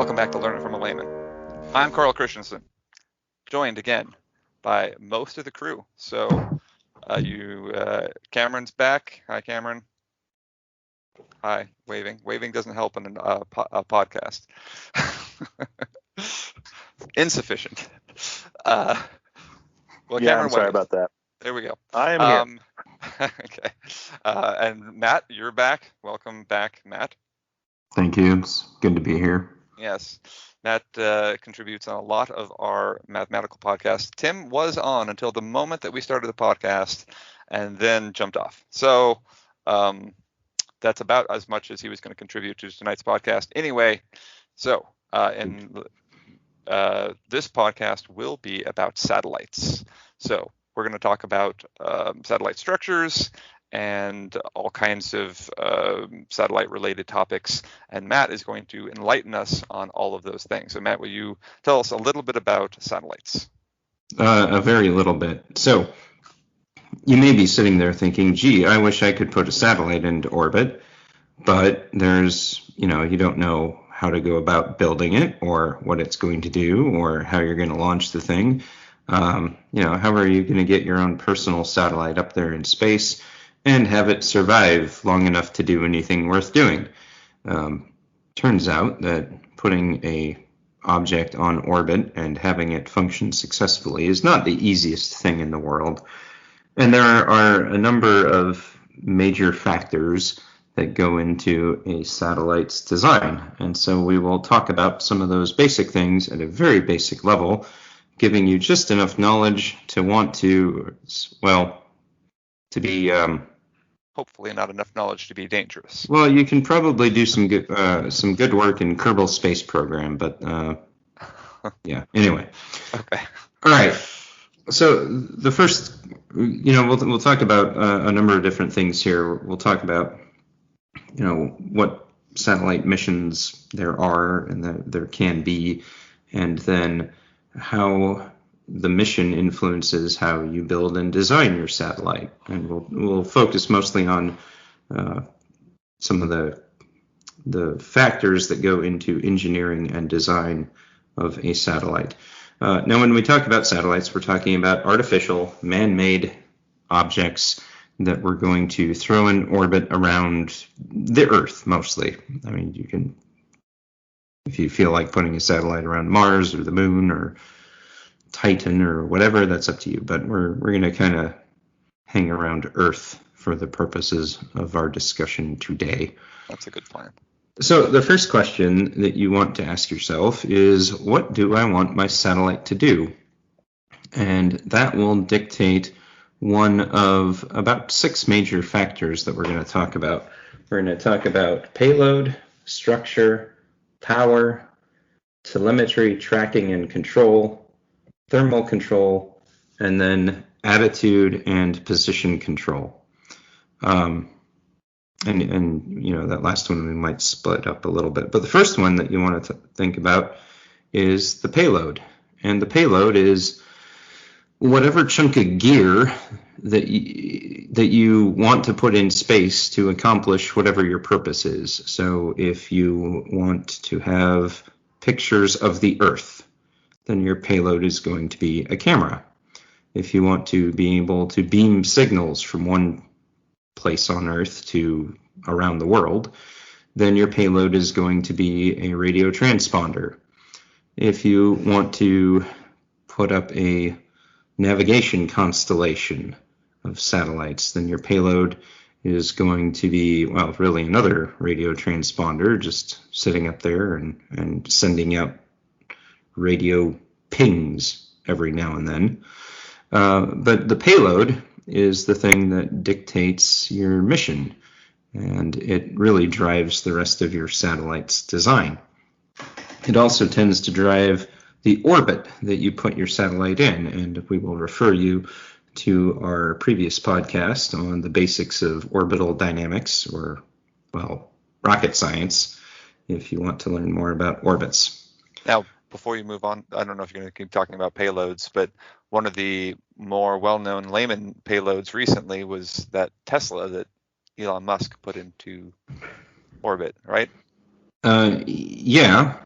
Welcome back to Learning from a Layman. I'm Carl Christensen, joined again by most of the crew. So Cameron's back. Hi, Cameron. Hi, waving. Waving doesn't help in a podcast. Insufficient. Well, yeah, Cameron, I'm sorry about that. There we go. I am here. Okay. And Matt, you're back. Welcome back, Matt. Thank you. It's good to be here. Yes. Matt contributes on a lot of our mathematical podcasts. Tim was on until the moment that we started the podcast and then jumped off. So that's about as much as he was going to contribute to tonight's podcast. Anyway, so this podcast will be about satellites. So we're going to talk about satellite structures and all kinds of satellite-related topics. And Matt is going to enlighten us on all of those things. So Matt, will you tell us a little bit about satellites? A very little bit. So you may be sitting there thinking, gee, I wish I could put a satellite into orbit, but you don't know how to go about building it or what it's going to do or how you're going to launch the thing. How are you going to get your own personal satellite up there in space and have it survive long enough to do anything worth doing? Turns out that putting a object on orbit and having it function successfully is not the easiest thing in the world. And there are a number of major factors that go into a satellite's design. And so we will talk about some of those basic things at a very basic level, giving you just enough knowledge to want to be hopefully not enough knowledge to be dangerous. Well, you can probably do some good work in Kerbal Space Program, but yeah. Anyway. Okay. All right. So the first, we'll talk about a number of different things here. We'll talk about, what satellite missions there are and there can be, and then how the mission influences how you build and design your satellite. And we'll focus mostly on some of the factors that go into engineering and design of a satellite. Now, when we talk about satellites, we're talking about artificial, man-made objects that we're going to throw in orbit around the Earth, mostly. I mean, you can, if you feel like putting a satellite around Mars or the Moon or Titan or whatever, that's up to you. But we're going to kind of hang around Earth for the purposes of our discussion today. That's a good plan. So the first question that you want to ask yourself is, what do I want my satellite to do? And that will dictate one of about 6 major factors that we're going to talk about. We're going to talk about payload, structure, power, telemetry, tracking and control, thermal control, and then attitude and position control. And that last one we might split up a little bit. But the first one that you want to think about is the payload. And the payload is whatever chunk of gear that you want to put in space to accomplish whatever your purpose is. So if you want to have pictures of the Earth, then your payload is going to be a camera. If you want to be able to beam signals from one place on Earth to around the world, then your payload is going to be a radio transponder. If you want to put up a navigation constellation of satellites, then your payload is going to be, really another radio transponder just sitting up there and sending out radio pings every now and then. But the payload is the thing that dictates your mission, and it really drives the rest of your satellite's design. It also tends to drive the orbit that you put your satellite in, and we will refer you to our previous podcast on the basics of orbital dynamics, or, rocket science, if you want to learn more about orbits. Now, before you move on, I don't know if you're going to keep talking about payloads, but one of the more well-known layman payloads recently was that Tesla that Elon Musk put into orbit, right? Yeah.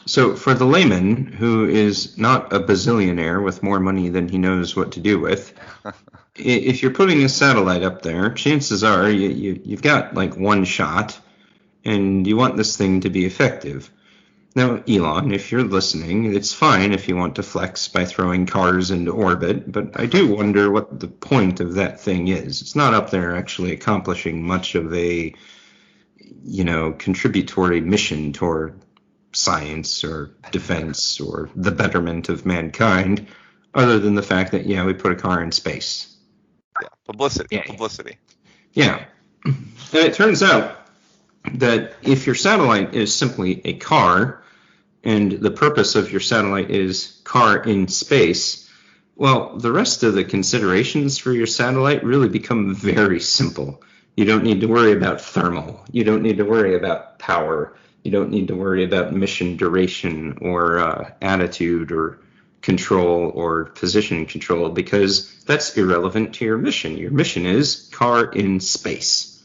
So for the layman who is not a bazillionaire with more money than he knows what to do with, if you're putting a satellite up there, chances are you've got like one shot, and you want this thing to be effective. Now, Elon, if you're listening, it's fine if you want to flex by throwing cars into orbit, but I do wonder what the point of that thing is. It's not up there actually accomplishing much of a, contributory mission toward science or defense or the betterment of mankind, other than the fact that, we put a car in space. Yeah, publicity. Yeah. And it turns out that if your satellite is simply a car, and the purpose of your satellite is car in space, well, the rest of the considerations for your satellite really become very simple. You don't need to worry about thermal. You don't need to worry about power. You don't need to worry about mission duration or attitude or control or position control, because that's irrelevant to your mission. Your mission is car in space.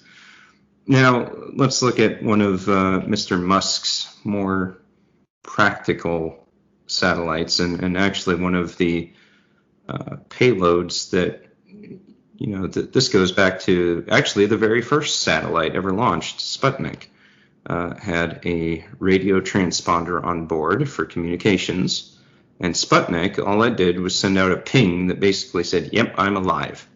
Now, let's look at one of Mr. Musk's more practical satellites, and actually one of the payloads that, this goes back to actually the very first satellite ever launched, Sputnik, had a radio transponder on board for communications, and Sputnik, all it did was send out a ping that basically said, yep, I'm alive.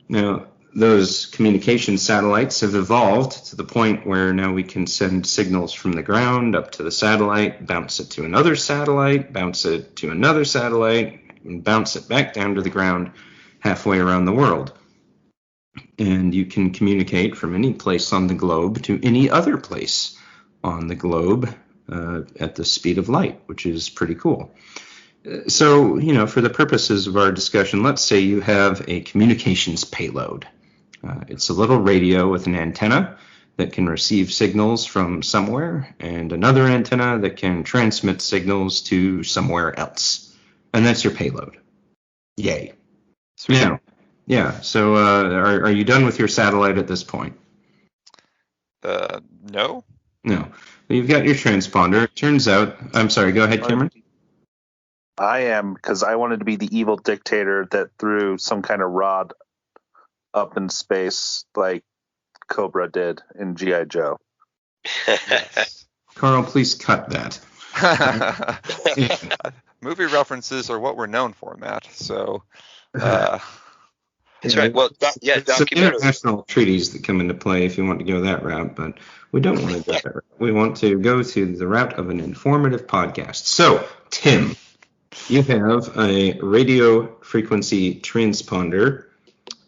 Now, those communication satellites have evolved to the point where now we can send signals from the ground up to the satellite, bounce it to another satellite, bounce it to another satellite, and bounce it back down to the ground halfway around the world. And you can communicate from any place on the globe to any other place on the globe at the speed of light, which is pretty cool. So, for the purposes of our discussion, let's say you have a communications payload. It's a little radio with an antenna that can receive signals from somewhere, and another antenna that can transmit signals to somewhere else. And that's your payload. Yay. Sweet. Yeah. So are you done with your satellite at this point? No. No. Well, you've got your transponder. It turns out, I'm sorry, go ahead, Cameron. I am, because I wanted to be the evil dictator that threw some kind of rod up in space like Cobra did in G.I. Joe. Yes. Carl, please cut that. Movie references are what we're known for, Matt. So, that's right. Well, some international treaties that come into play if you want to go that route, but we don't want to go that route. We want to go to the route of an informative podcast. So, Tim, you have a radio frequency transponder,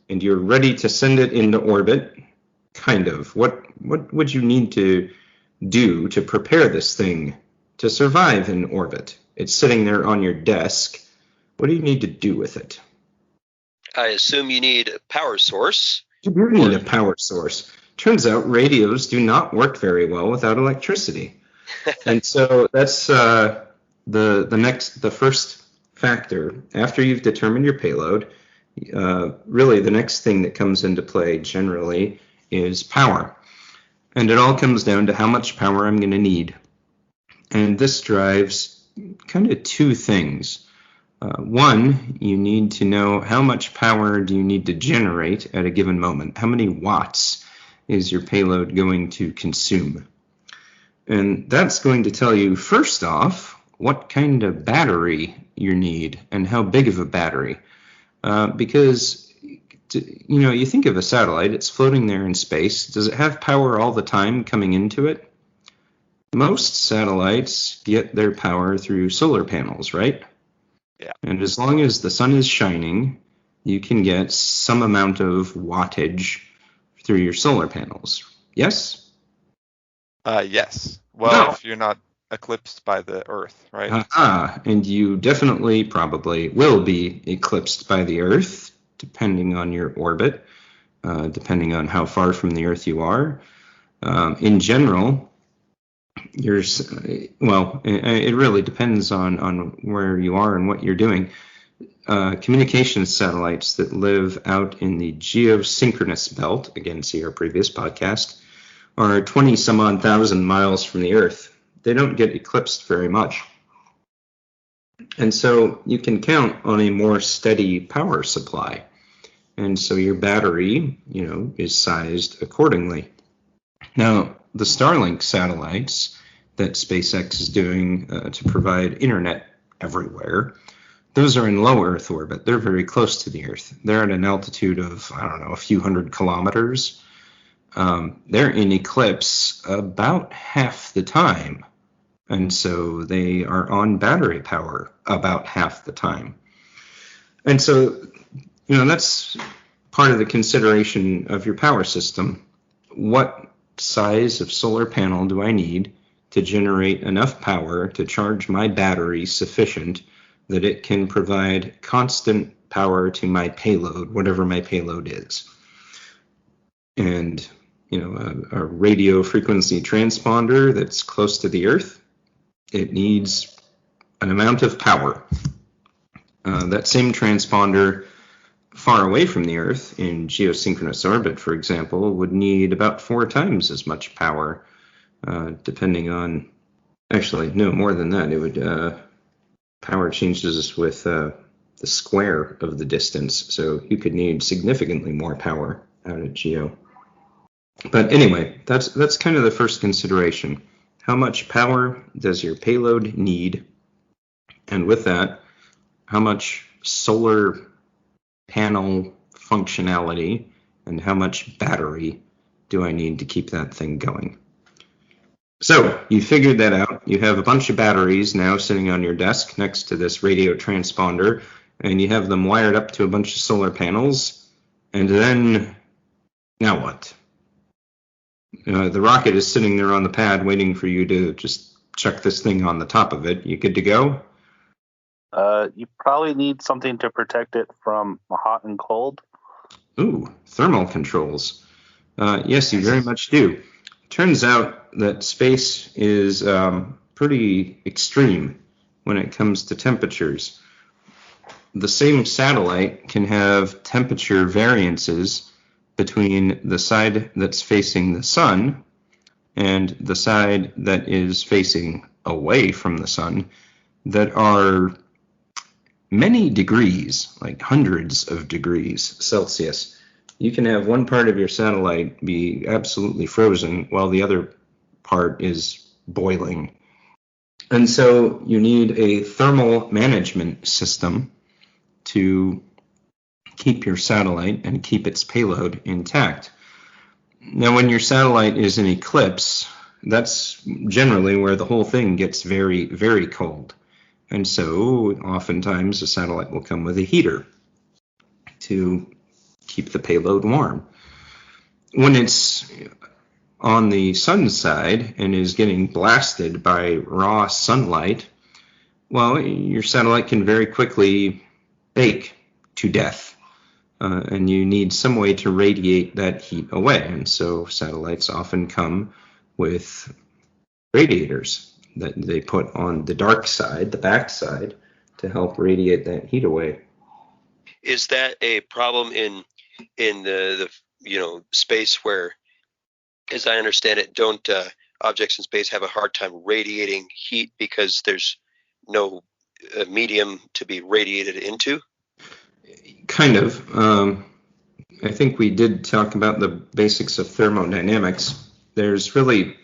and you're ready to send it into orbit. Kind of. What would you need to do to prepare this thing to survive in orbit? It's sitting there on your desk. What do you need to do with it? I assume you need a power source. You do need a power source. Turns out radios do not work very well without electricity. And so that's the first factor. After you've determined your payload, really the next thing that comes into play generally is power. And it all comes down to how much power I'm going to need. And this drives kind of two things. One, you need to know how much power do you need to generate at a given moment. How many watts is your payload going to consume? And that's going to tell you, first off, what kind of battery you need and how big of a battery. Because, you think of a satellite, it's floating there in space. Does it have power all the time coming into it? Most satellites get their power through solar panels, right? Yeah. And as long as the sun is shining, you can get some amount of wattage through your solar panels. Yes? Yes. Well, if you're not eclipsed by the Earth, right? And you definitely probably will be eclipsed by the Earth, depending on your orbit, depending on how far from the Earth you are. In general, it really depends on where you are and what you're doing. Communications satellites that live out in the geosynchronous belt, again, see our previous podcast, are 20 some odd thousand miles from the Earth. they don't get eclipsed very much. And so you can count on a more steady power supply. And so your battery, is sized accordingly. Now, the Starlink satellites that SpaceX is doing to provide internet everywhere, those are in low Earth orbit. They're very close to the Earth. They're at an altitude of, a few hundred kilometers. They're in eclipse about half the time. And so they are on battery power about half the time. And so, that's part of the consideration of your power system. What size of solar panel do I need to generate enough power to charge my battery sufficient that it can provide constant power to my payload, whatever my payload is? And, a radio frequency transponder that's close to the Earth, it needs an amount of power. That same transponder far away from the Earth, in geosynchronous orbit, for example, would need about 4 times as much power, depending on, actually, no, more than that. It would, power changes with the square of the distance, so you could need significantly more power out at geo. But anyway, that's kind of the first consideration. How much power does your payload need? And with that, how much solar panel functionality and how much battery do I need to keep that thing going? So you figured that out. You have a bunch of batteries now sitting on your desk next to this radio transponder, and you have them wired up to a bunch of solar panels. And then, now what? The rocket is sitting there on the pad waiting for you to just chuck this thing on the top of it. You good to go? You probably need something to protect it from hot and cold. Ooh, thermal controls. Yes, you very much do. Turns out that space is pretty extreme when it comes to temperatures. The same satellite can have temperature variances between the side that's facing the sun and the side that is facing away from the sun that are many degrees, like hundreds of degrees Celsius. You can have one part of your satellite be absolutely frozen while the other part is boiling. And so you need a thermal management system to keep your satellite and keep its payload intact. Now, when your satellite is in eclipse, that's generally where the whole thing gets very, very cold. And so oftentimes a satellite will come with a heater to keep the payload warm. When it's on the sun side and is getting blasted by raw sunlight, well, your satellite can very quickly bake to death. And you need some way to radiate that heat away. And so satellites often come with radiators that they put on the dark side, the back side, to help radiate that heat away. Is that a problem in the space where, as I understand it, don't objects in space have a hard time radiating heat because there's no medium to be radiated into? Kind of. I think we did talk about the basics of thermodynamics. There's really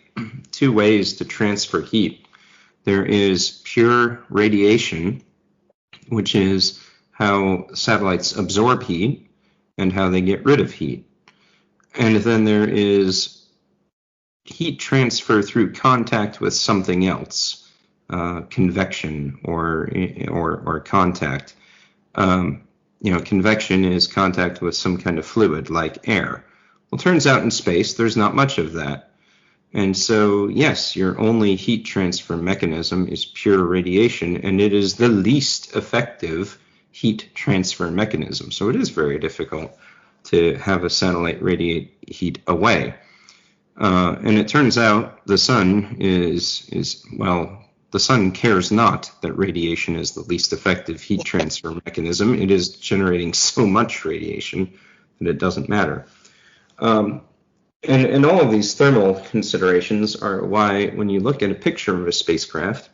2 ways to transfer heat. There is pure radiation, which is how satellites absorb heat and how they get rid of heat. And then there is heat transfer through contact with something else, convection or contact. Convection is contact with some kind of fluid like air. Well, it turns out in space there's not much of that. And so, yes, your only heat transfer mechanism is pure radiation, and it is the least effective heat transfer mechanism. So it is very difficult to have a satellite radiate heat away. And it turns out the sun the sun cares not that radiation is the least effective heat transfer mechanism. It is generating so much radiation that it doesn't matter. And all of these thermal considerations are why, when you look at a picture of a spacecraft,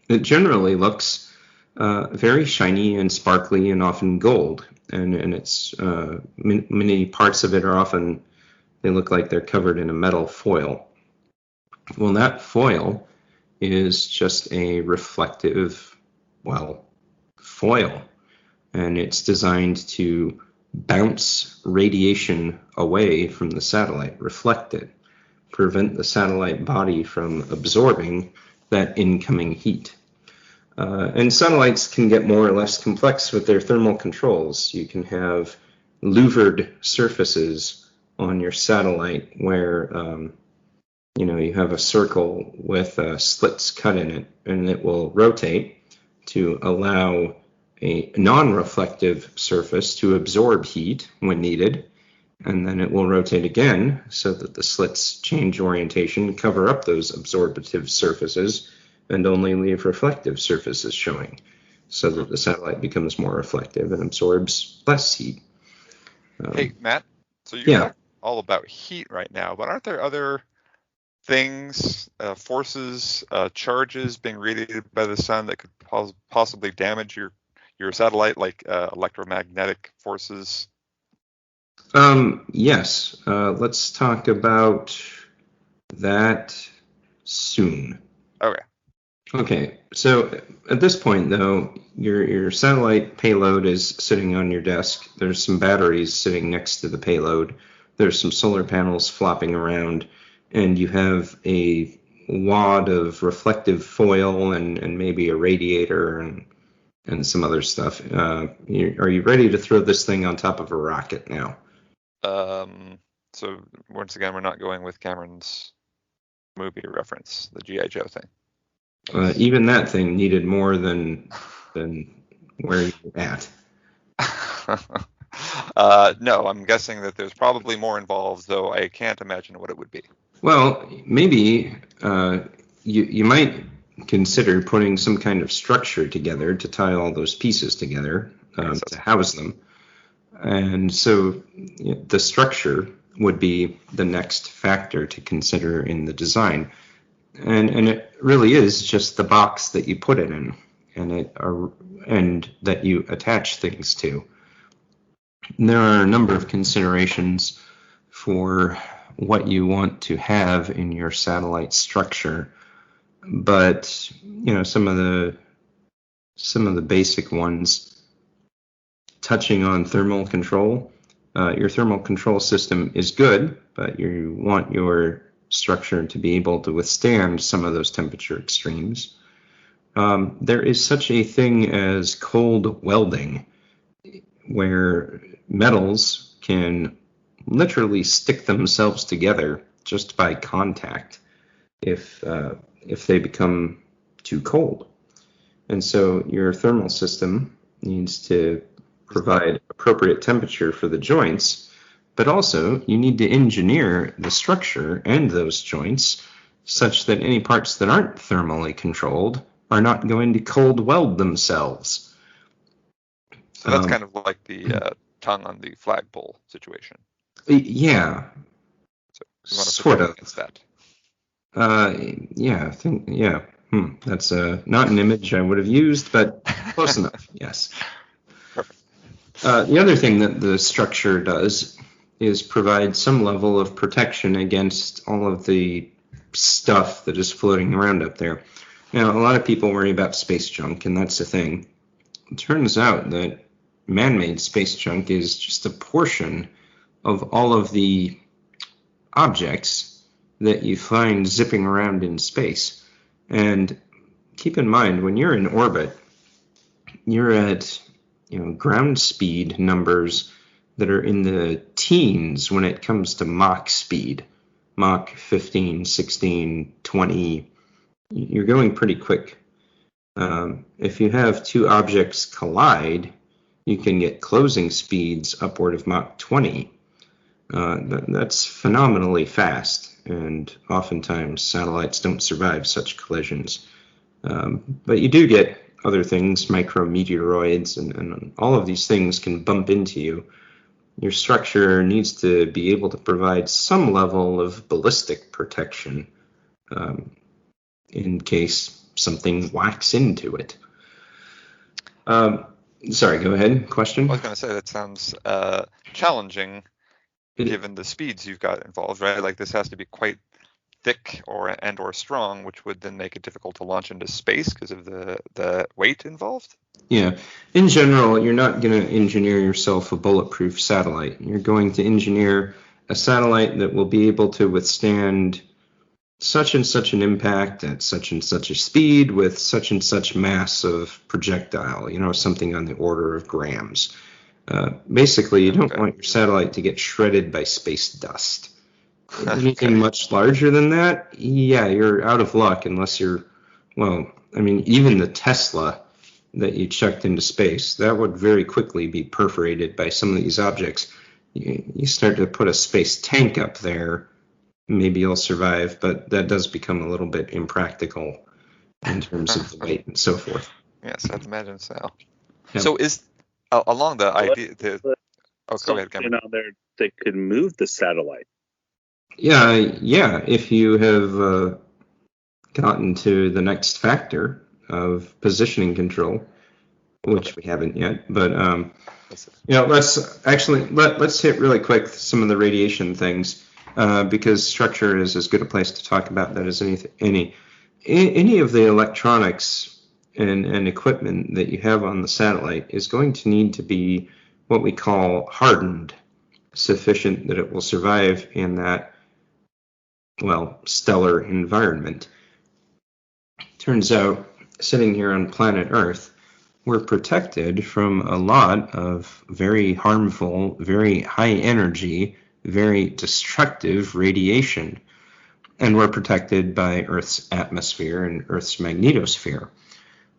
it generally looks very shiny and sparkly and often gold. And it's many parts of it are often, they look like they're covered in a metal foil. Well, that foil is just a reflective, foil. And it's designed to bounce radiation away from the satellite, reflect it, prevent the satellite body from absorbing that incoming heat. And satellites can get more or less complex with their thermal controls. You can have louvered surfaces on your satellite where you have a circle with slits cut in it, and it will rotate to allow a non-reflective surface to absorb heat when needed, and then it will rotate again so that the slits change orientation, cover up those absorptive surfaces, and only leave reflective surfaces showing, so that the satellite becomes more reflective and absorbs less heat. Hey, Matt, so you're talking all about heat right now, but aren't there other things, forces, charges being radiated by the sun that could possibly damage your satellite, like electromagnetic forces? Yes. Let's talk about that soon. Okay. So at this point, though, your satellite payload is sitting on your desk. There's some batteries sitting next to the payload. There's some solar panels flopping around, and you have a wad of reflective foil and maybe a radiator and some other stuff. Are you ready to throw this thing on top of a rocket now? So once again, we're not going with Cameron's movie reference, the G.I. Joe thing. Even that thing needed more than where you're at. No, I'm guessing that there's probably more involved, though I can't imagine what it would be. Well, maybe you might consider putting some kind of structure together to tie all those pieces together to house them. And so the structure would be the next factor to consider in the design. And it really is just the box that you put it in and that you attach things to. And there are a number of considerations for what you want to have in your satellite structure, but some of the basic ones, touching on thermal control. Your thermal control system is good, but you want your structure to be able to withstand some of those temperature extremes. There is such a thing as cold welding, where metals can literally stick themselves together just by contact if they become too cold. And so your thermal system needs to provide appropriate temperature for the joints, but also you need to engineer the structure and those joints such that any parts that aren't thermally controlled are not going to cold weld themselves. So that's kind of like the tongue on the flagpole situation. Yeah. So you want to sort of against that. Yeah, I think, yeah. That's not an image I would have used, but close enough, yes. Perfect. The other thing that the structure does is provide some level of protection against all of the stuff that is floating around up there. Now, a lot of people worry about space junk, and that's the thing. It turns out that man-made space junk is just a portion of all of the objects that you find zipping around in space. And keep in mind, when you're in orbit, you're at ground speed numbers that are in the teens when it comes to Mach speed. Mach 15, 16, 20. You're going pretty quick. If you have two objects collide, you can get closing speeds upward of Mach 20. That's phenomenally fast, and oftentimes satellites don't survive such collisions. But you do get other things, micrometeoroids, and all of these things can bump into you. your structure needs to be able to provide some level of ballistic protection in case something whacks into it. Sorry, go ahead. Question? I was going to say that sounds challenging given the speeds you've got involved, right? Like this has to be quite thick or strong, which would then make it difficult to launch into space because of the weight involved. Yeah. In general, you're not going to engineer yourself a bulletproof satellite. You're going to engineer a satellite that will be able to withstand such and such an impact at such and such a speed with such and such mass of projectile, something on the order of grams. Basically, you don't want your satellite to get shredded by space dust. Anything much larger than that, yeah, you're out of luck unless you're, even the Tesla that you chucked into space, that would very quickly be perforated by some of these objects. You start to put a space tank up there, maybe you'll survive, but that does become a little bit impractical in terms of the weight and so forth. Yes, I'd imagine so. Yeah. So is along the idea, go ahead, Cameron. Out there that could move the satellite. Yeah. If you have gotten to the next factor of positioning control, which we haven't yet, but let's hit really quick some of the radiation things, because structure is as good a place to talk about that as any of the electronics and equipment that you have on the satellite is going to need to be what we call hardened, sufficient that it will survive in that, stellar environment. Turns out, sitting here on planet Earth, we're protected from a lot of very harmful, very high energy, very destructive radiation. And we're protected by Earth's atmosphere and Earth's magnetosphere.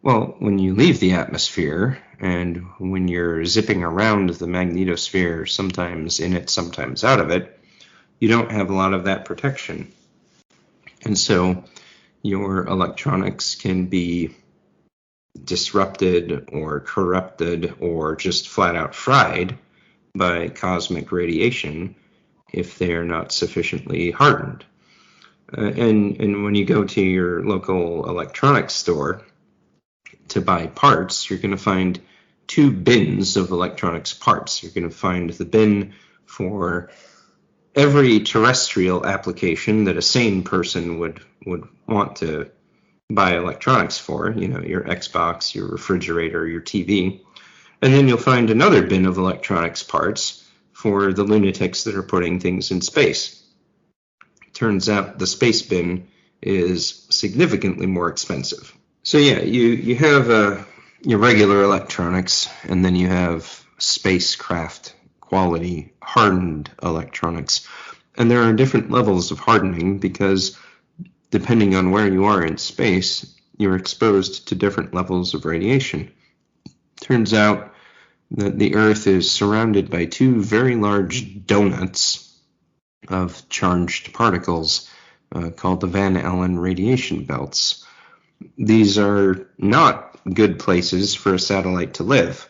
Well, when you leave the atmosphere and when you're zipping around the magnetosphere, sometimes in it, sometimes out of it, you don't have a lot of that protection. And so your electronics can be disrupted or corrupted or just flat out fried by cosmic radiation if they are not sufficiently hardened. And when you go to your local electronics store to buy parts, you're going to find two bins of electronics parts. You're going to find the bin for every terrestrial application that a sane person would want to buy electronics for, your Xbox, your refrigerator, your TV. And then you'll find another bin of electronics parts for the lunatics that are putting things in space. Turns out the space bin is significantly more expensive. So yeah, you have your regular electronics, and then you have spacecraft quality hardened electronics. And there are different levels of hardening because depending on where you are in space, you're exposed to different levels of radiation. Turns out that the Earth is surrounded by two very large donuts of charged particles called the Van Allen radiation belts. These are not good places for a satellite to live.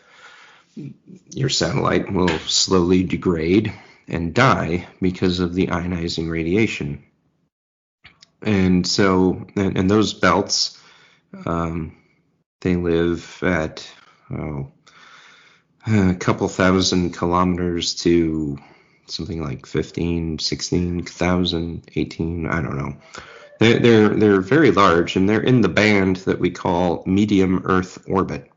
Your satellite will slowly degrade and die because of the ionizing radiation. And so, and those belts, they live at a couple thousand kilometers to something like 15, 16,000, 18, I don't know. They're very large, and they're in the band that we call medium Earth orbit.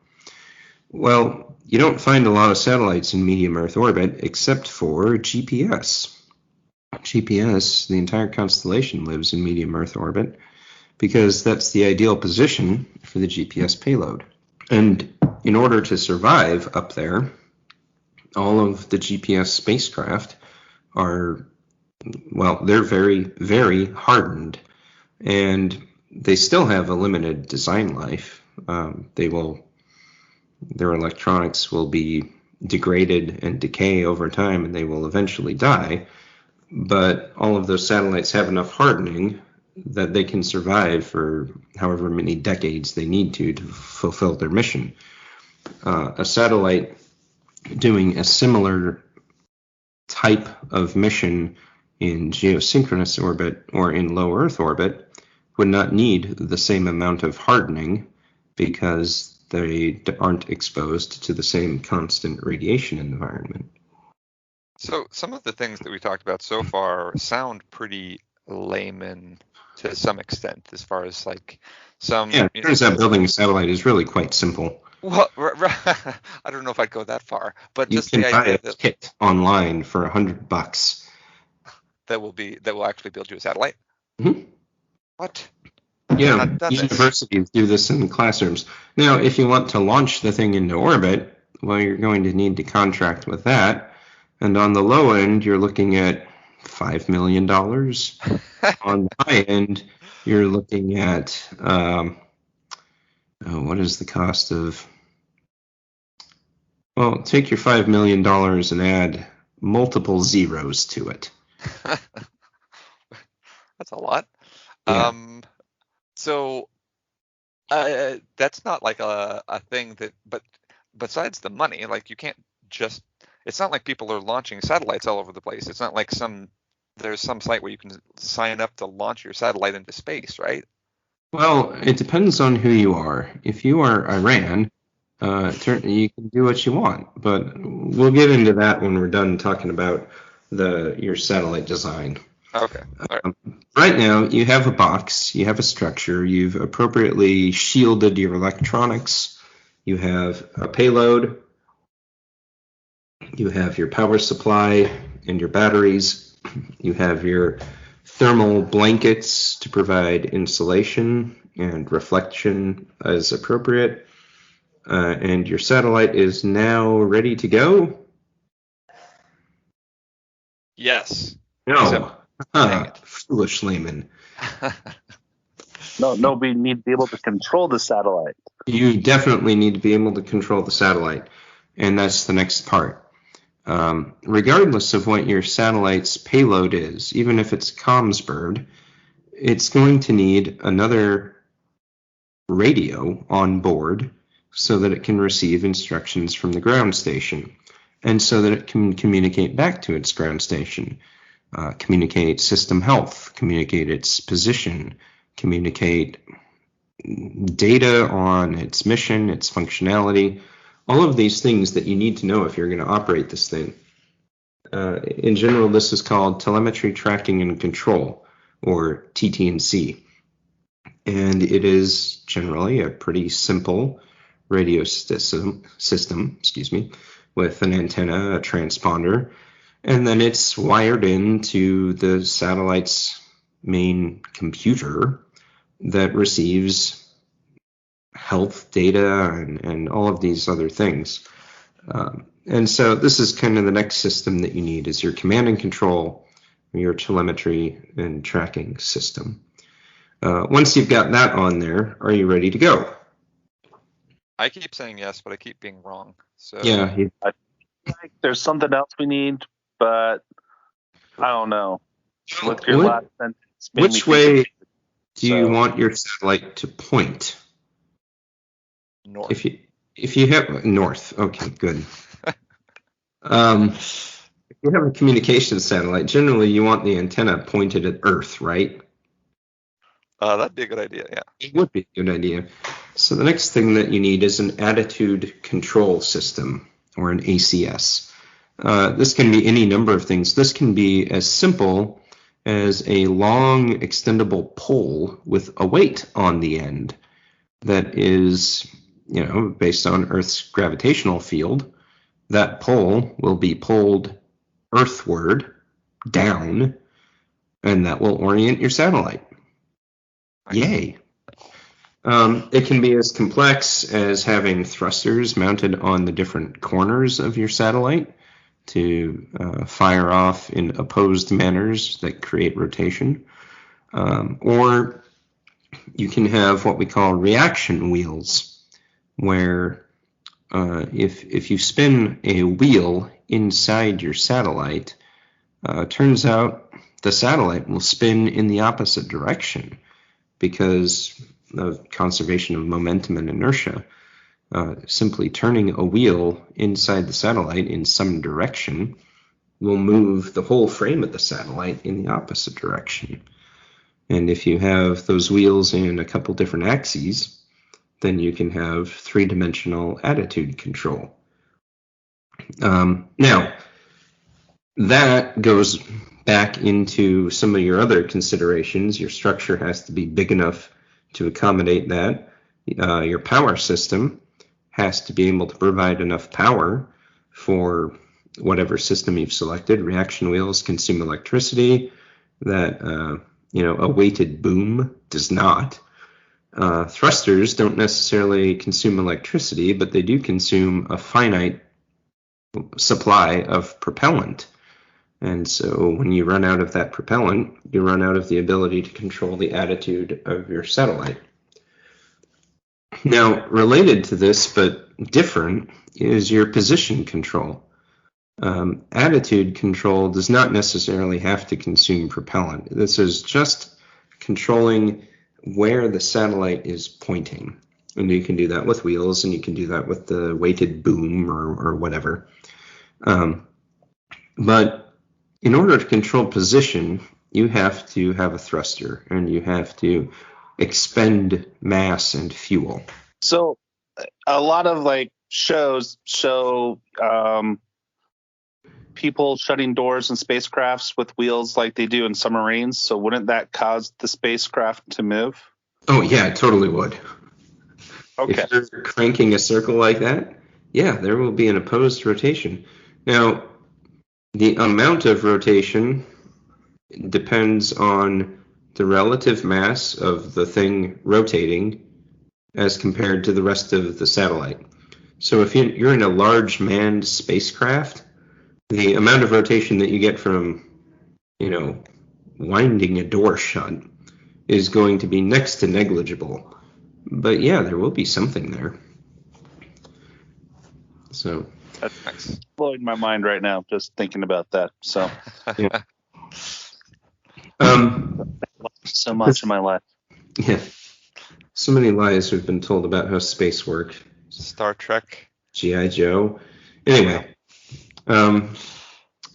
Well, you don't find a lot of satellites in medium Earth orbit except for GPS. GPS, the entire constellation lives in medium Earth orbit because that's the ideal position for the GPS payload. And in order to survive up there, all of the GPS spacecraft are, they're very, very hardened, and they still have a limited design life. Their electronics will be degraded and decay over time, and they will eventually die. But all of those satellites have enough hardening that they can survive for however many decades they need to fulfill their mission. A satellite doing a similar type of mission in geosynchronous orbit or in low Earth orbit would not need the same amount of hardening because they aren't exposed to the same constant radiation environment. So some of the things that we talked about so far sound pretty layman to some extent, as far as like some. Yeah, it turns out building a satellite is really quite simple. Well, I don't know if I'd go that far, but You just can the buy idea a that kit online for $100. that will actually build you a satellite. Mm-hmm. What? Yeah, Not done this. universities do this in classrooms. Now, if you want to launch the thing into orbit, well, you're going to need to contract with that. And on the low end, you're looking at $5 million. On the high end, you're looking at, what is the cost of, well, take your $5 million and add multiple zeros to it. That's a lot. Yeah. So that's not like a thing that, but besides the money, like you can't just, it's not like people are launching satellites all over the place. It's not like there's some site where you can sign up to launch your satellite into space, right? Well, it depends on who you are. If you are Iran, you can do what you want, but we'll get into that when we're done talking about your satellite design. Okay. All right. Right now, you have a box, you have a structure, you've appropriately shielded your electronics, you have a payload, you have your power supply and your batteries, you have your thermal blankets to provide insulation and reflection as appropriate, and your satellite is now ready to go? Yes. No. Foolish layman. No, we need to be able to control the satellite. You definitely need to be able to control the satellite, and that's the next part. Regardless of what your satellite's payload is, even if it's a comms bird, it's going to need another radio on board so that it can receive instructions from the ground station, and so that it can communicate back to its ground station. Communicate system health, communicate its position, communicate data on its mission, its functionality, all of these things that you need to know if you're going to operate this thing. In general, this is called Telemetry, Tracking, and Control, or TT&C. And it is generally a pretty simple radio system, with an antenna, a transponder, and then it's wired into the satellite's main computer that receives health data and all of these other things. And so this is kind of the next system that you need, is your command and control, your telemetry and tracking system. Once you've got that on there, are you ready to go? I keep saying yes, but I keep being wrong. So Yeah. I think there's something else we need, but I don't know. With your last sentence, Which way do you want your satellite to point? North. If you have north, okay, good. If you have a communications satellite, generally you want the antenna pointed at Earth, right? That'd be a good idea, yeah. It would be a good idea. So the next thing that you need is an attitude control system, or an ACS. This can be any number of things. This can be as simple as a long extendable pole with a weight on the end that is, based on Earth's gravitational field. That pole will be pulled earthward, down, and that will orient your satellite. Yay. It can be as complex as having thrusters mounted on the different corners of your satellite to fire off in opposed manners that create rotation. Or you can have what we call reaction wheels, where if you spin a wheel inside your satellite, turns out the satellite will spin in the opposite direction because of conservation of momentum and inertia. Simply turning a wheel inside the satellite in some direction will move the whole frame of the satellite in the opposite direction. And if you have those wheels in a couple different axes, then you can have three-dimensional attitude control. Now, that goes back into some of your other considerations. Your structure has to be big enough to accommodate that. Your power system has to be able to provide enough power for whatever system you've selected. Reaction wheels consume electricity that a weighted boom does not. Thrusters don't necessarily consume electricity, but they do consume a finite supply of propellant. And so when you run out of that propellant, you run out of the ability to control the attitude of your satellite. Now, related to this, but different, is your position control. Attitude control does not necessarily have to consume propellant. This is just controlling where the satellite is pointing. And you can do that with wheels, and you can do that with the weighted boom or whatever. But in order to control position, you have to have a thruster, and you have to expend mass and fuel. So a lot of shows show people shutting doors in spacecrafts with wheels like they do in submarines. So wouldn't that cause the spacecraft to move? Oh, yeah, it totally would. Okay. If you're cranking a circle like that, yeah, there will be an opposed rotation. Now, the amount of rotation depends on the relative mass of the thing rotating as compared to the rest of the satellite. So if you're in a large manned spacecraft, the amount of rotation that you get from, winding a door shut is going to be next to negligible. But yeah, there will be something there. So that's blowing my mind right now, just thinking about that. So yeah. So much in my life. Yeah. So many lies have been told about how space works. Star Trek. G.I. Joe. Anyway,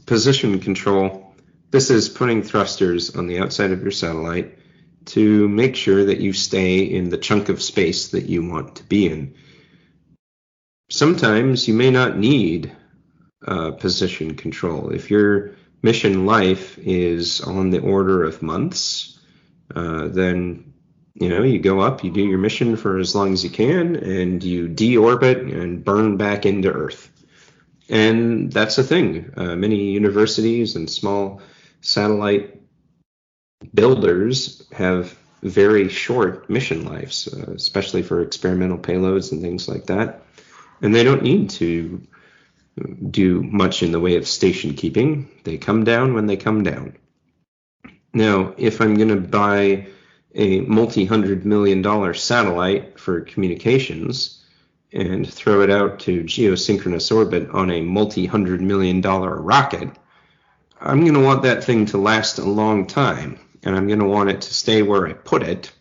position control. This is putting thrusters on the outside of your satellite to make sure that you stay in the chunk of space that you want to be in. Sometimes you may not need position control. If your mission life is on the order of months, then you go up, you do your mission for as long as you can, and you deorbit and burn back into Earth. And that's a thing. Many universities and small satellite builders have very short mission lives, especially for experimental payloads and things like that. And they don't need to do much in the way of station keeping. They come down when they come down. Now, if I'm going to buy a multi-$100 million satellite for communications and throw it out to geosynchronous orbit on a multi-$100 million rocket, I'm going to want that thing to last a long time, and I'm going to want it to stay where I put it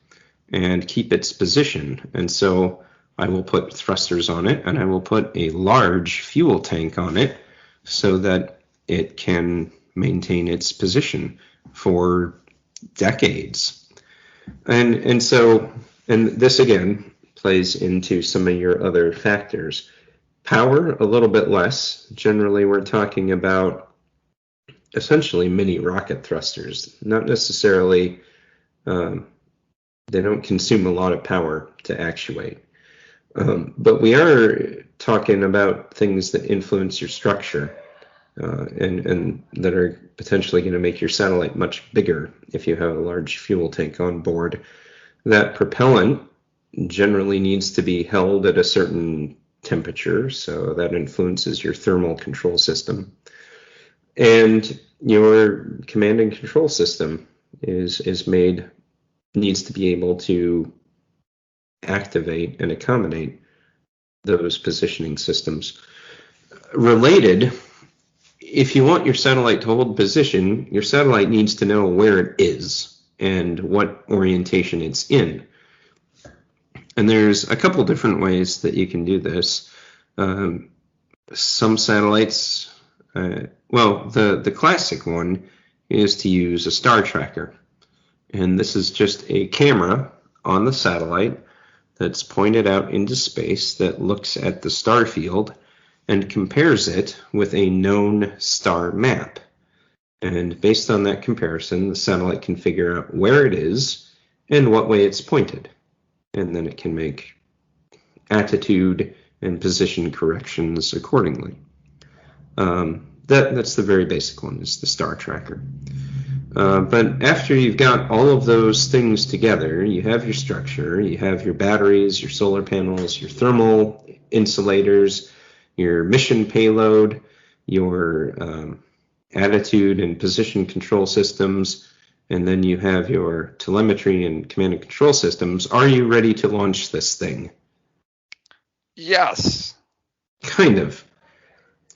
and keep its position. And so I will put thrusters on it, and I will put a large fuel tank on it so that it can maintain its position for decades. And this again plays into some of your other factors. Power, a little bit less. Generally, we're talking about essentially mini rocket thrusters. Not necessarily, they don't consume a lot of power to actuate. But we are talking about things that influence your structure and that are potentially going to make your satellite much bigger if you have a large fuel tank on board. That propellant generally needs to be held at a certain temperature, so that influences your thermal control system. And your command and control system needs to be able to activate and accommodate those positioning systems. Related, if you want your satellite to hold position, your satellite needs to know where it is and what orientation it's in. And there's a couple different ways that you can do this. Some satellites Well, the classic one is to use a star tracker. And this is just a camera on the satellite that's pointed out into space that looks at the star field and compares it with a known star map. And based on that comparison, the satellite can figure out where it is and what way it's pointed. And then it can make attitude and position corrections accordingly. That's the very basic one, is the star tracker. But after you've got all of those things together, you have your structure, you have your batteries, your solar panels, your thermal insulators, your mission payload, your attitude and position control systems, and then you have your telemetry and command and control systems. Are you ready to launch this thing? Yes. Kind of.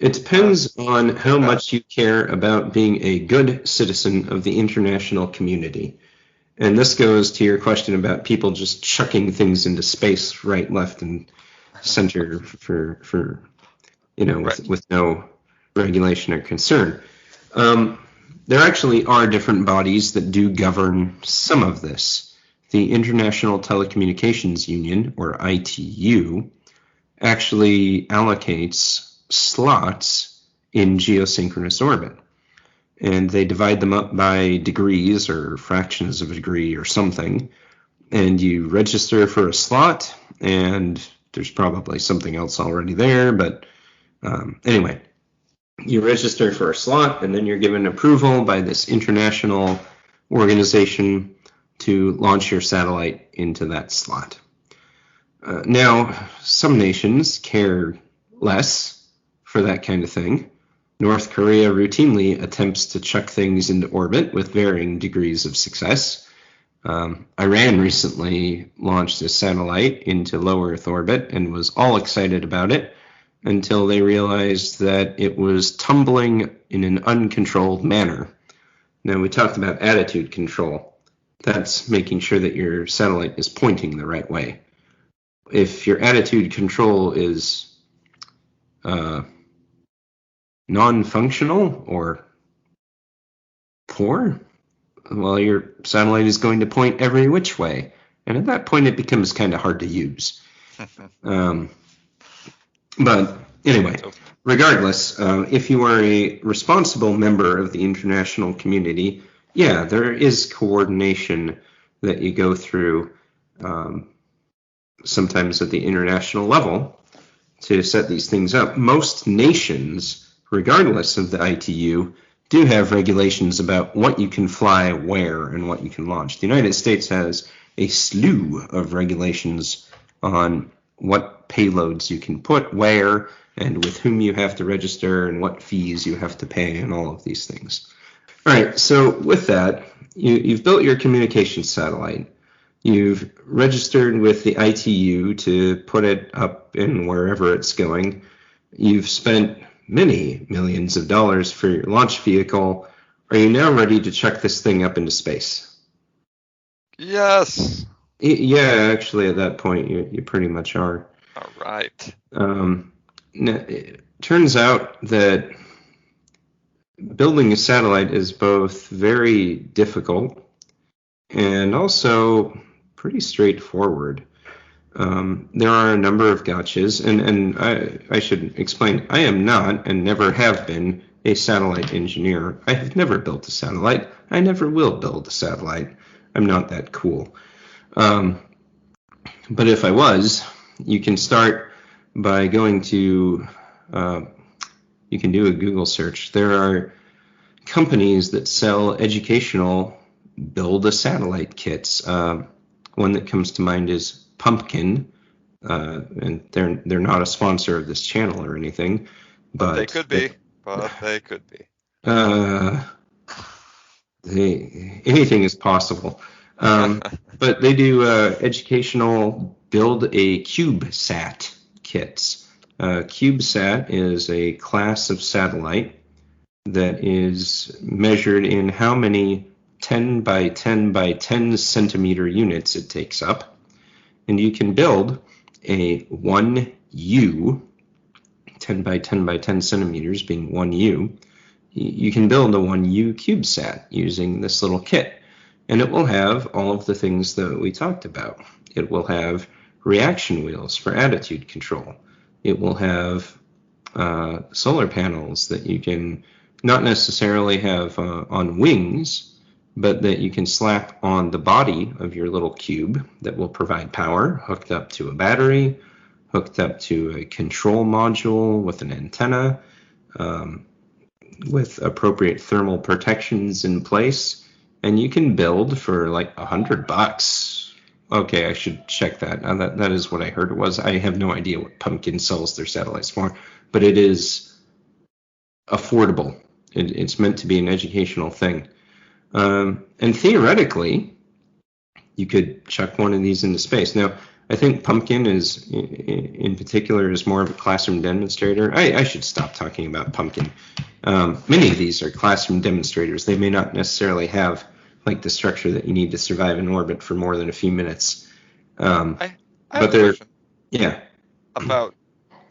It depends on how much you care about being a good citizen of the international community. And this goes to your question about people just chucking things into space, right, left, and center for with no regulation or concern. There actually are different bodies that do govern some of this. The International Telecommunications Union, or ITU, actually allocates slots in geosynchronous orbit. And they divide them up by degrees or fractions of a degree or something. And you register for a slot, and there's probably something else already there. But anyway, you register for a slot, and then you're given approval by this international organization to launch your satellite into that slot. Now, some nations care less for that kind of thing. North Korea routinely attempts to chuck things into orbit with varying degrees of success. Iran recently launched a satellite into low Earth orbit and was all excited about it until they realized that it was tumbling in an uncontrolled manner. Now, we talked about attitude control. That's making sure that your satellite is pointing the right way. If your attitude control is non-functional or poor, well, your satellite is going to point every which way. And at that point, it becomes kind of hard to use. But anyway, regardless, if you are a responsible member of the international community, yeah, there is coordination that you go through sometimes at the international level to set these things up. Most nations, regardless of the ITU, do have regulations about what you can fly where and what you can launch. The United States has a slew of regulations on what payloads you can put where and with whom you have to register and what fees you have to pay and all of these things. All right, so with that, you've built your communication satellite. You've registered with the ITU to put it up in wherever it's going. You've spent many millions of dollars for your launch vehicle. Are you now ready to chuck this thing up into space? Yes. Yeah, actually, at that point, you pretty much are. All right. It turns out that building a satellite is both very difficult and also pretty straightforward. There are a number of gotchas, and I should explain, I am not and never have been a satellite engineer. I have never built a satellite. I never will build a satellite. I'm not that cool. But if I was, you can start by going to, you can do a Google search. There are companies that sell educational build a satellite kits. One that comes to mind is Pumpkin, and they're not a sponsor of this channel or anything, but they could be. They could be. Anything is possible. But they do educational build a CubeSat kits. CubeSat is a class of satellite that is measured in how many 10 by 10 by 10 centimeter units it takes up. And you can build a 1U 10 10 by 10 by 10 centimeters, being 1U, you can build a 1U CubeSat using this little kit. And it will have all of the things that we talked about. It will have reaction wheels for attitude control. It will have solar panels that you can not necessarily have on wings, but that you can slap on the body of your little cube that will provide power, hooked up to a battery, hooked up to a control module with an antenna, with appropriate thermal protections in place. And you can build for like $100. Okay, I should check that. That is what I heard it was. I have no idea what Pumpkin sells their satellites for, but it is affordable. It's meant to be an educational thing. And theoretically, you could chuck one of these into space. Now, I think Pumpkin is, in particular, is more of a classroom demonstrator. I should stop talking about Pumpkin. Many of these are classroom demonstrators. They may not necessarily have like the structure that you need to survive in orbit for more than a few minutes. I have But a question yeah. about.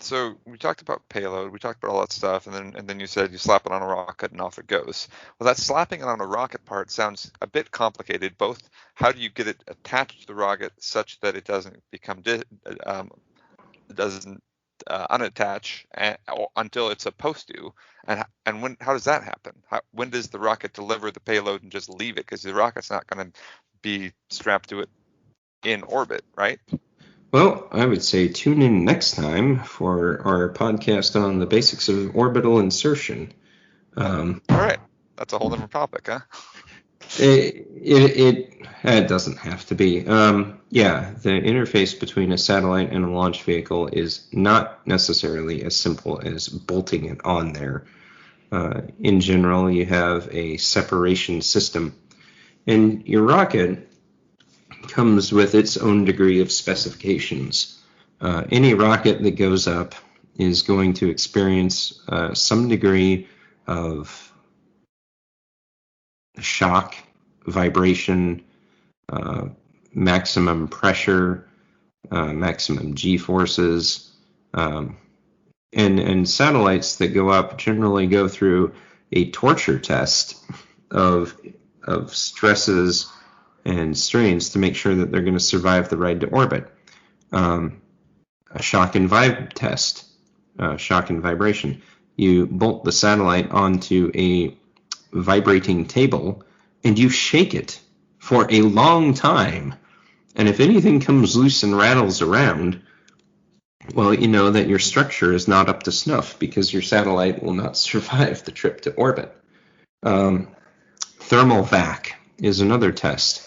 So we talked about payload, we talked about all that stuff, and then you said you slap it on a rocket and off it goes. Well, that slapping it on a rocket part sounds a bit complicated. Both, how do you get it attached to the rocket such that it doesn't become unattach until it's supposed to, and when, how does that happen? When does the rocket deliver the payload and just leave it? Because the rocket's not going to be strapped to it in orbit, right? Well, I would say tune in next time for our podcast on the basics of orbital insertion. All right, that's a whole different topic, huh? It doesn't have to be. Yeah, the interface between a satellite and a launch vehicle is not necessarily as simple as bolting it on there. In general, you have a separation system, and your rocket comes with its own degree of specifications. Any rocket that goes up is going to experience some degree of shock, vibration, maximum pressure, maximum g-forces, and satellites that go up generally go through a torture test of stresses and strains to make sure that they're going to survive the ride to orbit. A shock and vibe test, shock and vibration. You bolt the satellite onto a vibrating table and you shake it for a long time. And if anything comes loose and rattles around, well, you know that your structure is not up to snuff because your satellite will not survive the trip to orbit. Thermal vac is another test.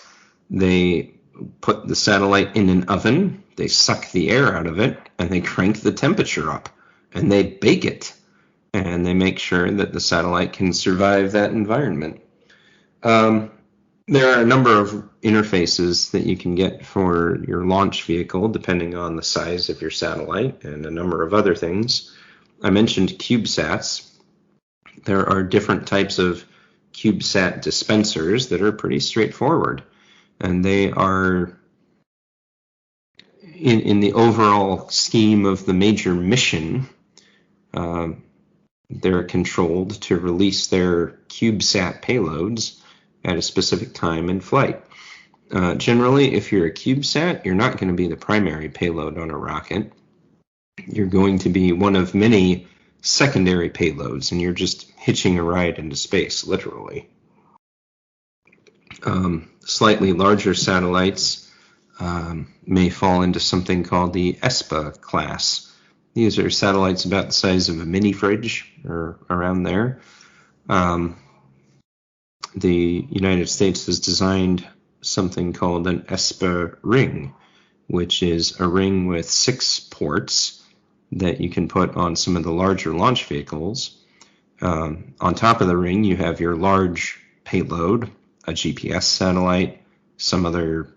They put the satellite in an oven, they suck the air out of it, and they crank the temperature up, and they bake it, and they make sure that the satellite can survive that environment. There are a number of interfaces that you can get for your launch vehicle, depending on the size of your satellite, and a number of other things. I mentioned CubeSats. There are different types of CubeSat dispensers that are pretty straightforward. And they are, in the overall scheme of the major mission, they're controlled to release their CubeSat payloads at a specific time in flight. Generally, if you're a CubeSat, you're not going to be the primary payload on a rocket. You're going to be one of many secondary payloads, and you're just hitching a ride into space, literally. Slightly larger satellites may fall into something called the Espa class. These are satellites about the size of a mini fridge or around there. The United States has designed something called an Espa Ring, which is a ring with 6 ports that you can put on some of the larger launch vehicles. On top of the ring, you have your large payload, a GPS satellite, some other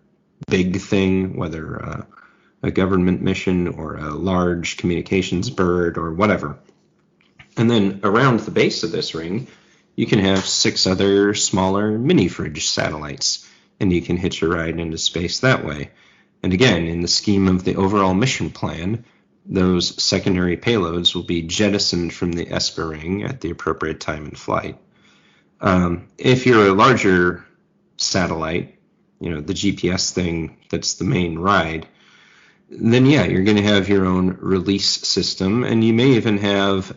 big thing, whether a government mission or a large communications bird or whatever. And then around the base of this ring, you can have 6 other smaller mini fridge satellites, and you can hitch a ride into space that way. And again, in the scheme of the overall mission plan, those secondary payloads will be jettisoned from the Espa Ring at the appropriate time in flight. If you're a larger satellite, the GPS thing that's the main ride, then yeah, you're going to have your own release system, and you may even have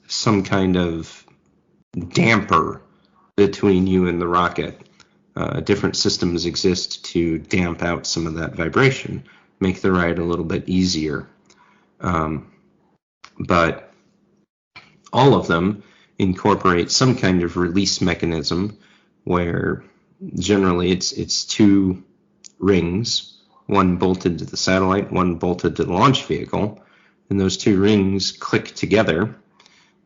some kind of damper between you and the rocket. Different systems exist to damp out some of that vibration, make the ride a little bit easier. But all of them incorporate some kind of release mechanism where generally it's two rings, one bolted to the satellite, one bolted to the launch vehicle, and those two rings click together,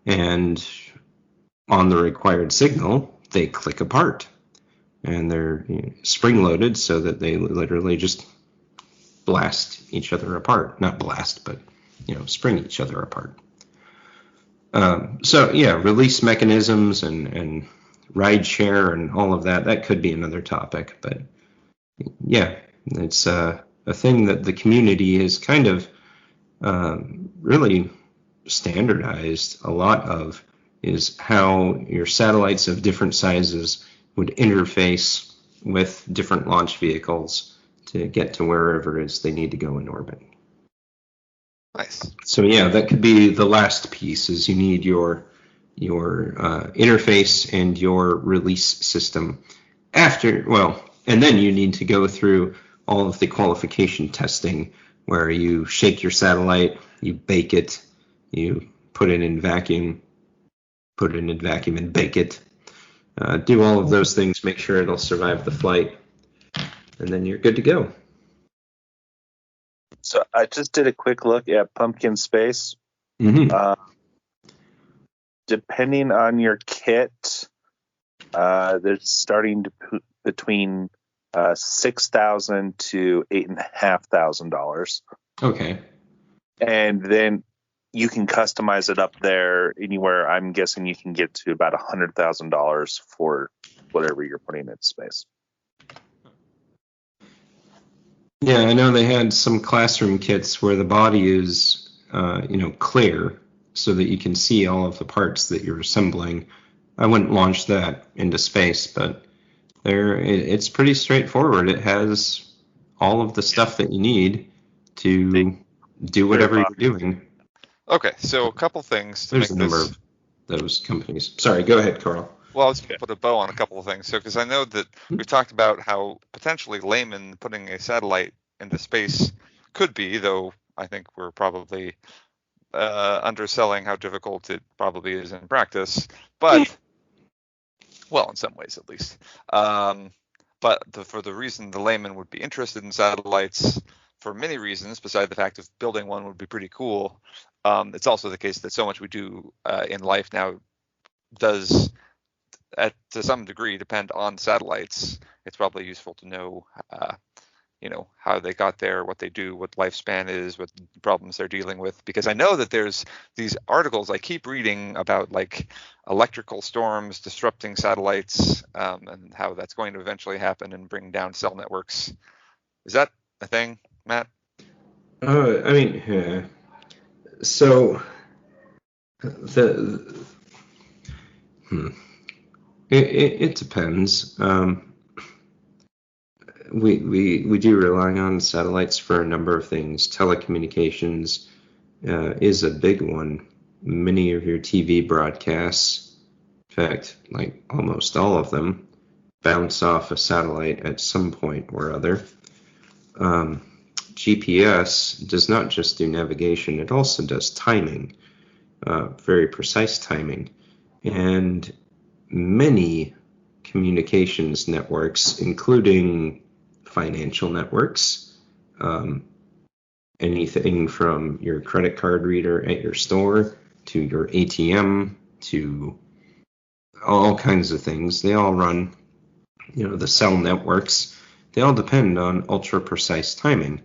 and on the required signal, they click apart. And they're spring-loaded so that they literally just blast each other apart. Not blast, but spring each other apart. So yeah, release mechanisms and ride share and all of that could be another topic. But yeah, it's a thing that the community has kind of really standardized a lot of, is how your satellites of different sizes would interface with different launch vehicles to get to wherever it is they need to go in orbit. Nice. So yeah, that could be the last piece, is you need your interface and your release system and then you need to go through all of the qualification testing, where you shake your satellite, you bake it, you put it in vacuum and bake it. Do all of those things, make sure it'll survive the flight, and then you're good to go. So I just did a quick look at Pumpkin Space. Mm-hmm. Depending on your kit, they're starting to between $6,000 to $8,500. Okay. And then you can customize it up there anywhere. I'm guessing you can get to about $100,000 for whatever you're putting in space. Yeah, I know they had some classroom kits where the body is, clear, so that you can see all of the parts that you're assembling. I wouldn't launch that into space, but it's pretty straightforward. It has all of the stuff that you need to do whatever you're doing. Okay, so a couple things to There's make a number of those companies. Sorry, go ahead, Carl. Well, let's put a bow on a couple of things. So, because I know that we've talked about how potentially laymen putting a satellite into space could be, though I think we're probably underselling how difficult it probably is in practice. But, well, in some ways at least. But for the reason the layman would be interested in satellites, for many reasons, beside the fact of building one would be pretty cool, it's also the case that so much we do in life now does, to some degree, depend on satellites. It's probably useful to know, how they got there, what they do, what lifespan is, what problems they're dealing with. Because I know that there's these articles I keep reading about, like, electrical storms disrupting satellites, and how that's going to eventually happen and bring down cell networks. Is that a thing, Matt? So it depends. We do rely on satellites for a number of things. Telecommunications is a big one. Many of your TV broadcasts, in fact, like almost all of them, bounce off a satellite at some point or other. GPS does not just do navigation, it also does timing, very precise timing. And many communications networks, including financial networks, anything from your credit card reader at your store to your ATM to all kinds of things, they all run, the cell networks, they all depend on ultra precise timing.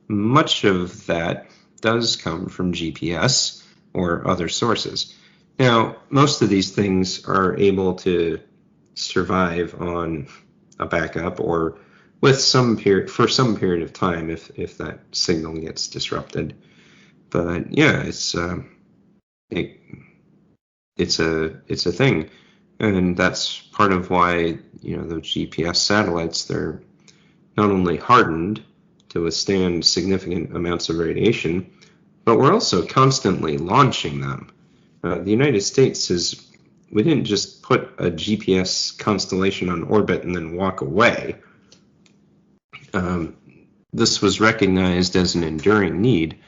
Much of that does come from GPS or other sources. Now, most of these things are able to survive on a backup or with some period for some period of time if that signal gets disrupted. But yeah, it's a thing, and that's part of why those GPS satellites, they're not only hardened to withstand significant amounts of radiation, but we're also constantly launching them. The United States we didn't just put a GPS constellation on orbit and then walk away. This was recognized as an enduring need,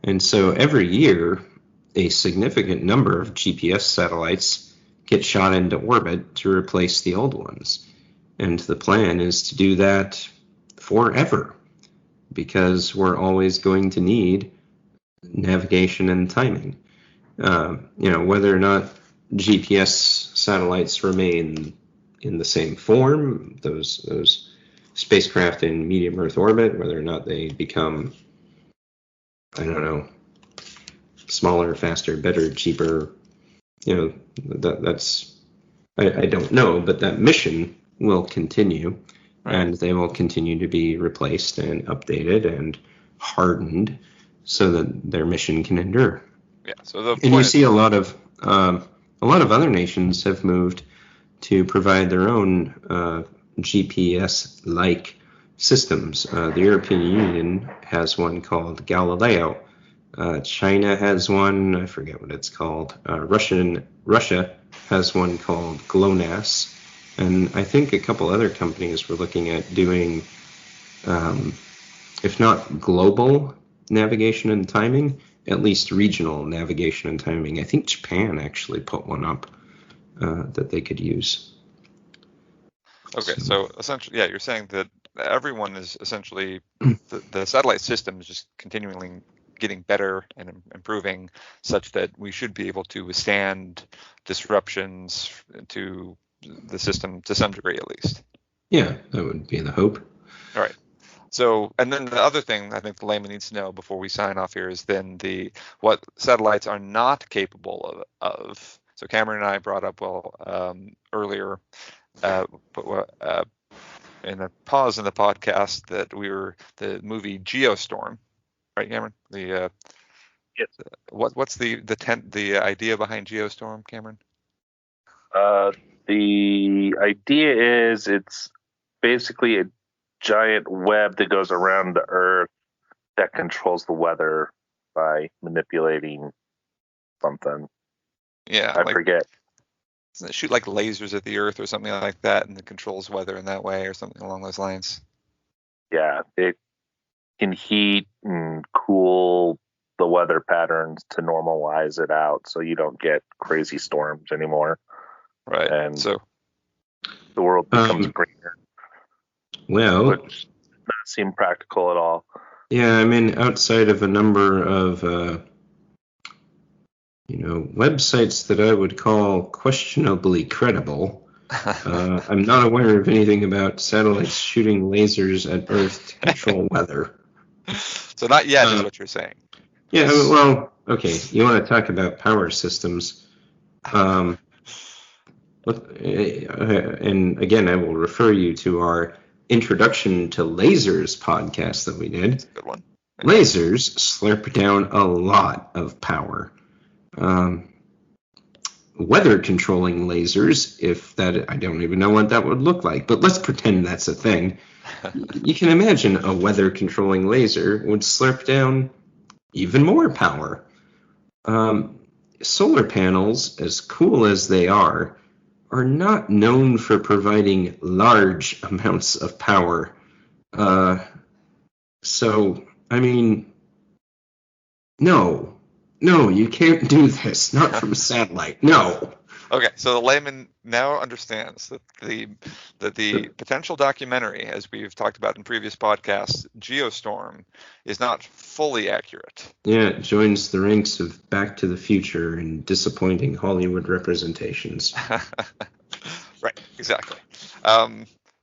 and so every year a significant number of GPS satellites get shot into orbit to replace the old ones. And the plan is to do that forever, because we're always going to need navigation and timing. Whether or not GPS satellites remain in the same form, those spacecraft in medium Earth orbit, whether or not they become, I don't know, smaller, faster, better, cheaper, that's I don't know, but that mission will continue, right. And they will continue to be replaced and updated and hardened so that their mission can endure. Yeah. So and you see a lot of other nations have moved to provide their own GPS-like systems. The European Union has one called Galileo. China has one, I forget what it's called. Russia has one called GLONASS. And I think a couple other companies were looking at doing, if not global navigation and timing, at least regional navigation and timing. I think Japan actually put one up that they could use. Okay, so essentially, yeah, you're saying that everyone is essentially, the satellite system is just continually getting better and improving such that we should be able to withstand disruptions to the system to some degree at least. Yeah, that would be the hope. All right. So, and then the other thing I think the layman needs to know before we sign off here is then what satellites are not capable of. So Cameron and I brought up earlier, in a pause in the podcast that the movie Geostorm, right, Cameron? Yes. What's the idea behind Geostorm, Cameron? The idea is it's basically a giant web that goes around the Earth that controls the weather by manipulating something. Yeah, I forget. Doesn't it shoot like lasers at the Earth or something like that, and it controls weather in that way or something along those lines? Yeah, it can heat and cool the weather patterns to normalize it out so you don't get crazy storms anymore. Right. And so the world becomes greener. Well, which does not seem practical at all. Yeah, I mean, outside of a number of websites that I would call questionably credible, I'm not aware of anything about satellites shooting lasers at Earth to control weather. So not yet is what you're saying. Yeah, well, okay. You want to talk about power systems. And again, I will refer you to our Introduction to Lasers podcast that we did. That's a good one. Yeah. Lasers slurp down a lot of power. Weather controlling lasers, I don't even know what that would look like, but let's pretend that's a thing. You can imagine a weather controlling laser would slurp down even more power. Solar panels, as cool as they are not known for providing large amounts of power. So, I mean, no, you can't do this. Not from a satellite. No. Okay, so the layman now understands that the potential documentary, as we've talked about in previous podcasts, Geostorm, is not fully accurate. Yeah, it joins the ranks of Back to the Future and disappointing Hollywood representations. Right, exactly.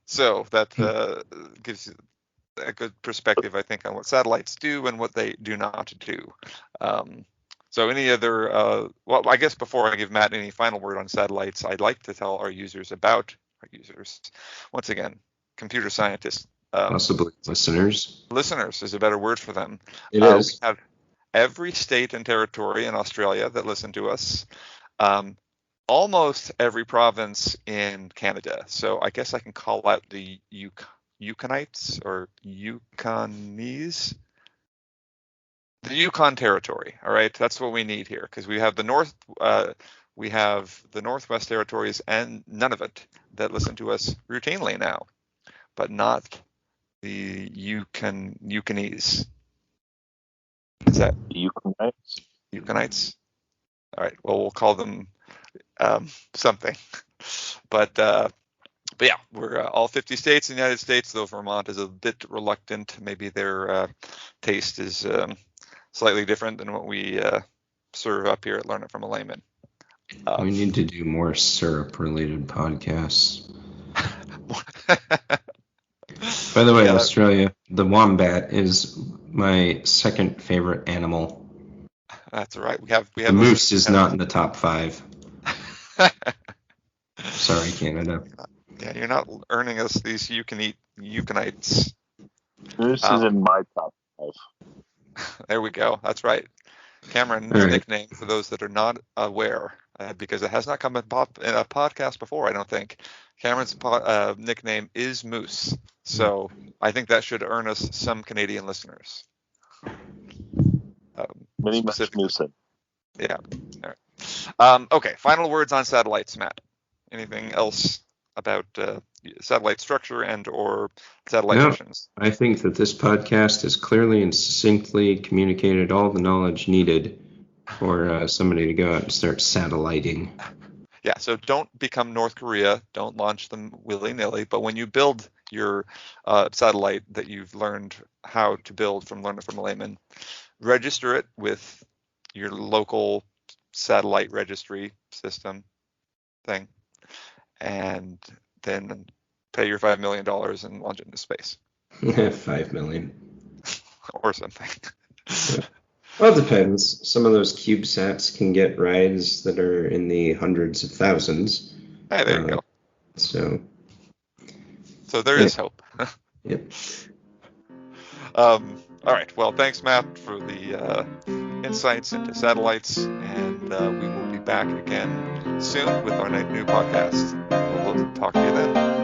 So that gives you a good perspective, I think, on what satellites do and what they do not do. So any other, I guess before I give Matt any final word on satellites, I'd like to tell our users, once again, computer scientists, Possibly listeners. Listeners is a better word for them. It is. We have every state and territory in Australia that listen to us. Almost every province in Canada. So I guess I can call out the Yukonites or Yukonese. The Yukon Territory. All right, that's what we need here because we have the Northwest Territories and none of it that listen to us routinely now, but not the Yukonese. Is that Yukonites? All right. Well, we'll call them something. But yeah, we're all 50 states in the United States, though Vermont is a bit reluctant. Maybe their taste is slightly different than what we serve up here at Learn It From a Layman. We need to do more syrup-related podcasts. By the way, Australia, the wombat is my second favorite animal. That's right. We have the moose is not in the top 5. Sorry, Canada. Yeah, you're not earning us these Yukonites. Moose is in my top 5. There we go. That's right. Cameron's nickname, for those that are not aware, because it has not come in a podcast before, I don't think. Cameron's nickname is Moose. So I think that should earn us some Canadian listeners. Many much Moose. Yeah. All right. Okay. Final words on satellites, Matt. Anything else about satellite structure and or satellite missions? I think that this podcast has clearly and succinctly communicated all the knowledge needed for somebody to go out and start satelliting. Yeah, so don't become North Korea. Don't launch them willy-nilly. But when you build your satellite that you've learned how to build from Learn It From a Layman, register it with your local satellite registry system thing, and then pay your $5 million and launch it into space. $5 million. Or something. Well, it depends. Some of those CubeSats can get rides that are in the hundreds of thousands. Hey, there you go. So there is hope. Yep. All right. Well, thanks, Matt, for the insights into satellites, and we will be back again soon with our new podcast. We'll talk to you then.